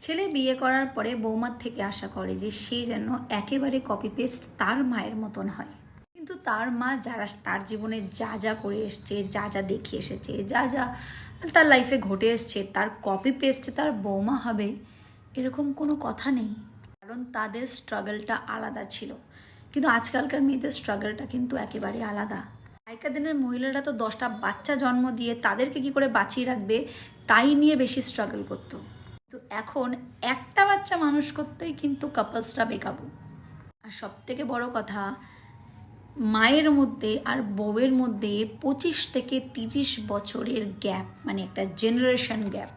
ছেলে বিয়ে করার পরে বৌমার থেকে আশা করে যে সে যেন একেবারে কপি পেস্ট তার মায়ের মতন হয়, কিন্তু তার মা যারা তার জীবনে যা যা করে এসছে, যা যা দেখে এসেছে, যা যা তার লাইফে ঘটে এসছে, তার কপি পেস্ট তার বৌমা হবে এরকম কোনো কথা নেই। কারণ তাদের স্ট্রাগলটা আলাদা ছিল, কিন্তু আজকালকার মেয়েদের স্ট্রাগলটা কিন্তু একেবারে আলাদা। আগেকার দিনের মহিলারা তো 10টা বাচ্চা জন্ম দিয়ে তাদেরকে কি করে বাঁচিয়ে রাখবে তাই নিয়ে বেশি স্ট্রাগল করতো, তো এখন একটা বাচ্চা মানুষ করতেই কিন্তু কাপলসরা বেকাবু। আর সব থেকে বড় কথা, মায়ের মধ্যে আর বউয়ের মধ্যে 25 থেকে 30 বছরের গ্যাপ, মানে একটা জেনারেশন গ্যাপ।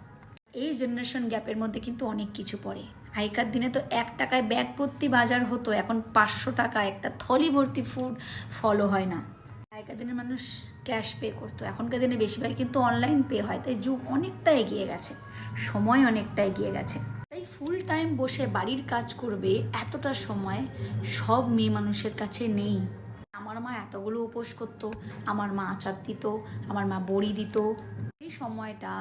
এই জেনারেশন গ্যাপের মধ্যে কিন্তু অনেক কিছু পড়ে। আগেকার দিনে তো 1 টাকায় ব্যাগ ভর্তি বাজার হতো, এখন 500 টাকা একটা থলি ভর্তি ফুড ফলো হয় না। আগেকার দিনের মানুষ ক্যাশ পে করতো, এখনকার দিনে বেশিরভাগ কিন্তু অনলাইন পে হয়। তাই যুগ অনেকটা এগিয়ে গেছে, সময় অনেকটা এগিয়ে গেছে। তাই ফুল টাইম বসে বাড়ির কাজ করবে এতটা সময় সব মেয়ে মানুষের কাছে নেই। আমার মা এতগুলো উপোস করতো, আমার মা আচার দিত, আমার মা বড়ি দিত। এই সময়টা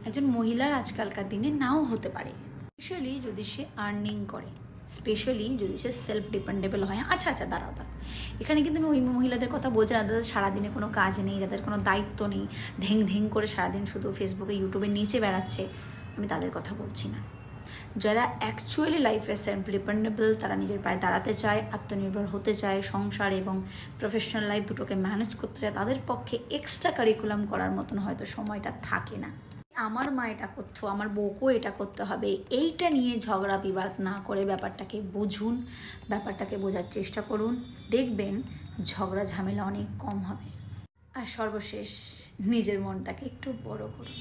একজন মহিলার আজকালকার দিনে নাও হতে পারে, স্পেশালি যদি সে আর্নিং করে, স্পেশালি যদি সে সেলফ ডিপেন্ডেবল হয়। আচ্ছা দাঁড়াও, এখানে কিন্তু আমি ওই মহিলাদের কথা বলছি না যাদের সারাদিনে কোনো কাজ নেই, যাদের কোনো দায়িত্ব নেই, ঢেং করে সারাদিন শুধু ফেসবুকে ইউটিউবে নিচে বেড়াচ্ছে, আমি তাদের কথা বলছি না। যারা অ্যাকচুয়ালি লাইফে সেলফ ডিপেন্ডেবল, তারা নিজের পায়ে দাঁড়াতে চায়, আত্মনির্ভর হতে চায়, সংসার এবং প্রফেশনাল লাইফ দুটোকে ম্যানেজ করতে চায়, তাদের পক্ষে এক্সট্রা কারিকুলাম করার মতন হয়তো সময়টা থাকে না। আমার মা এটা করতো, আমার বউকেও এটা করতে হবে, এইটা নিয়ে ঝগড়া বিবাদ না করে ব্যাপারটাকে বুঝুন, ব্যাপারটাকে বোঝার চেষ্টা করুন, দেখবেন ঝগড়া ঝামেলা অনেক কম হবে। আর সর্বশেষ, নিজের মনটাকে একটু বড় করুন।